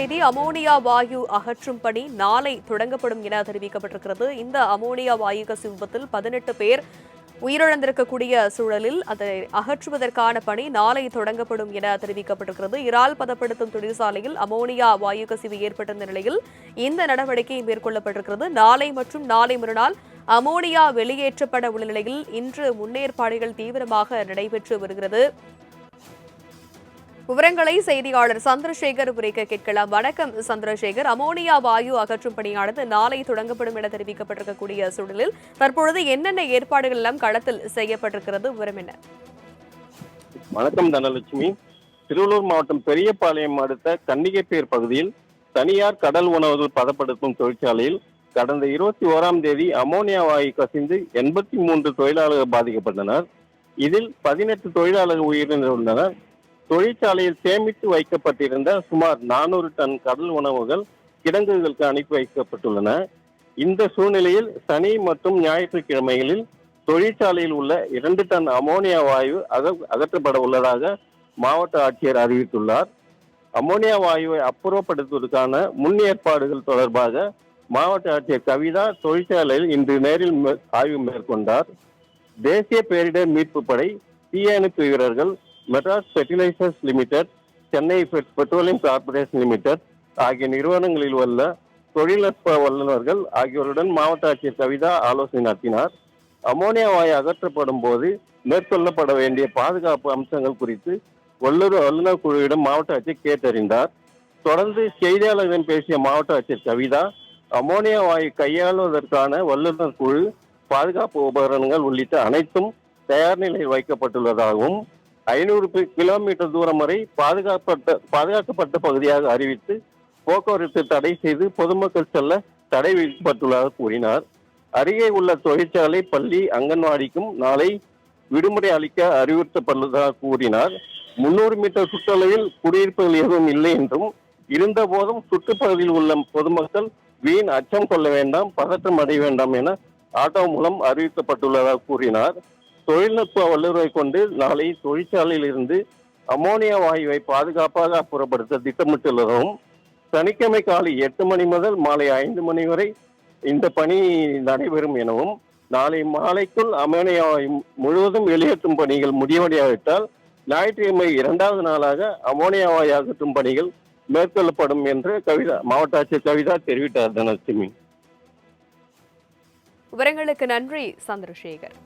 Ammonia வாயு அகற்றும் பணி நாளை தொடங்கப்படும் என தெரிவிக்கப்பட்டிருக்கிறது. இந்த அமோனியா வாயு கசிவு விபத்தில் 18 பேர் உயிரிழந்திருக்கக்கூடிய சூழலில் அதை அகற்றுவதற்கான பணி நாளை தொடங்கப்படும் என தெரிவிக்கப்பட்டிருக்கிறது. இறால் பதப்படுத்தும் தொழிற்சாலையில் அமோனியா வாயு கசிவு ஏற்பட்டிருந்த நிலையில் இந்த நடவடிக்கை மேற்கொள்ளப்பட்டிருக்கிறது. நாளை மற்றும் நாளை மறுநாள் அமோனியா வெளியேற்றப்பட உள்ள நிலையில் இன்று முன்னேற்பாடுகள் தீவிரமாக நடைபெற்று வருகிறது. விவரங்களை செய்தியாளர் சந்திரசேகர் உரைக்க கேட்கலாம். வணக்கம் சந்திரசேகர். அமோனியா வாயு அகற்றும் பணியானது நாளை தொடங்கப்படும் என தெரிவிக்கப்பட்டிருக்கக்கூடிய சூழலில் தற்பொழுது என்னென்ன ஏற்பாடுகள் எல்லாம் களத்தில் செய்யப்பட்டிருக்கிறது, விவரம் என்ன? வணக்கம் தனலட்சுமி. திருவள்ளூர் மாவட்டம் பெரியபாளையம் அடுத்த கன்னிகைப்பேர் பகுதியில் தனியார் கடல் உணவுகள் பதப்படுத்தும் தொழிற்சாலையில் கடந்த 21ஆம் தேதி அமோனியா வாயு கசிந்து 83 தொழிலாளர்கள் பாதிக்கப்பட்டனர். இதில் 18 தொழிலாளர்கள் உயிரிழந்துள்ளனர். தொழிற்சாலையில் சேமித்து வைக்கப்பட்டிருந்த சுமார் 400 டன் கடல் உணவுகள் கிடங்குகளுக்கு அனுப்பி வைக்கப்பட்டுள்ளன. இந்த சூழ்நிலையில் சனி மற்றும் ஞாயிற்றுக்கிழமைகளில் தொழிற்சாலையில் உள்ள 2 டன் அமோனியா வாயு அகற்றப்பட உள்ளதாக மாவட்ட ஆட்சியர் அறிவித்துள்ளார். அமோனியா வாயுவை அப்புறப்படுத்துவதற்கான முன்னேற்பாடுகள் தொடர்பாக மாவட்ட ஆட்சியர் கவிதா தொழிற்சாலையில் இன்று நேரில் ஆய்வு மேற்கொண்டார். தேசிய பேரிடர் மீட்பு படை, தீயணைப்பு வீரர்கள், Madras fertilisers limited, Chennai petroleum corporation limited ஆகிய நிறுவனங்களில் உள்ள தொழில்நுட்ப வல்லுநர்கள் ஆகியோருடன் மாவட்ட ஆட்சியர் கவிதா ஆலோசனை நடத்தினார். அமோனியா வாயு அகற்றப்படும் போது மேற்கொள்ளப்பட வேண்டிய பாதுகாப்பு அம்சங்கள் குறித்து வல்லுநர் குழுவிடம் மாவட்ட ஆட்சியர் கேட்டறிந்தார். தொடர்ந்து செய்தியாளர்களிடம் பேசிய மாவட்ட ஆட்சியர் கவிதா, அமோனியா வாயு கையாளுவதற்கான வல்லுநர் குழு, பாதுகாப்பு உபகரணங்கள் உள்ளிட்ட அனைத்தும் தயார் நிலையில் வைக்கப்பட்டுள்ளதாகவும் 500 கிலோமீட்டர் தூரம் வரை பாதுகாக்கப்பட்ட பகுதியாக அறிவித்து போக்குவரத்து தடை செய்து பொதுமக்கள் செல்ல தடை விதிக்கப்பட்டுள்ளதாக கூறினார். அருகே உள்ள தொழிற்சாலை, பள்ளி, அங்கன்வாடிக்கும் நாளை விடுமுறை அளிக்க அறிவுறுத்தப்பட்டுள்ளதாக கூறினார். 300 மீட்டர் சுற்றளவில் குடியிருப்புகள் எதுவும் இல்லை என்றும், இருந்த போதும் சுற்றுப்பகுதியில் உள்ள பொதுமக்கள் வீண் அச்சம் கொள்ள வேண்டாம், பதற்றம் அடைய வேண்டாம் என ஆட்டோ மூலம் அறிவிக்கப்பட்டுள்ளதாக கூறினார். தொழில்நுட்ப வல்லுநரை கொண்டு நாளை தொழிற்சாலையில் இருந்து அமோனியா வாயுவை பாதுகாப்பாக அப்புறப்படுத்த திட்டமிட்டுள்ளதாகவும், சனிக்கிழமை காலை 8 மணி முதல் மாலை 5 மணி வரை இந்த பணி நடைபெறும் எனவும், நாளை மாலைக்குள் அமோனியா வாயு முழுவதும் வெளியேற்றும் பணிகள் முடிவடையாவிட்டால் ஞாயிற்றுக்கிழமை 2வது நாளாக அமோனியா வாயு அகற்றும் பணிகள் மேற்கொள்ளப்படும் என்று மாவட்ட ஆட்சியர் கவிதா தெரிவித்தார். தனலட்சுமி, விவரங்களுக்கு நன்றி சந்திரசேகர்.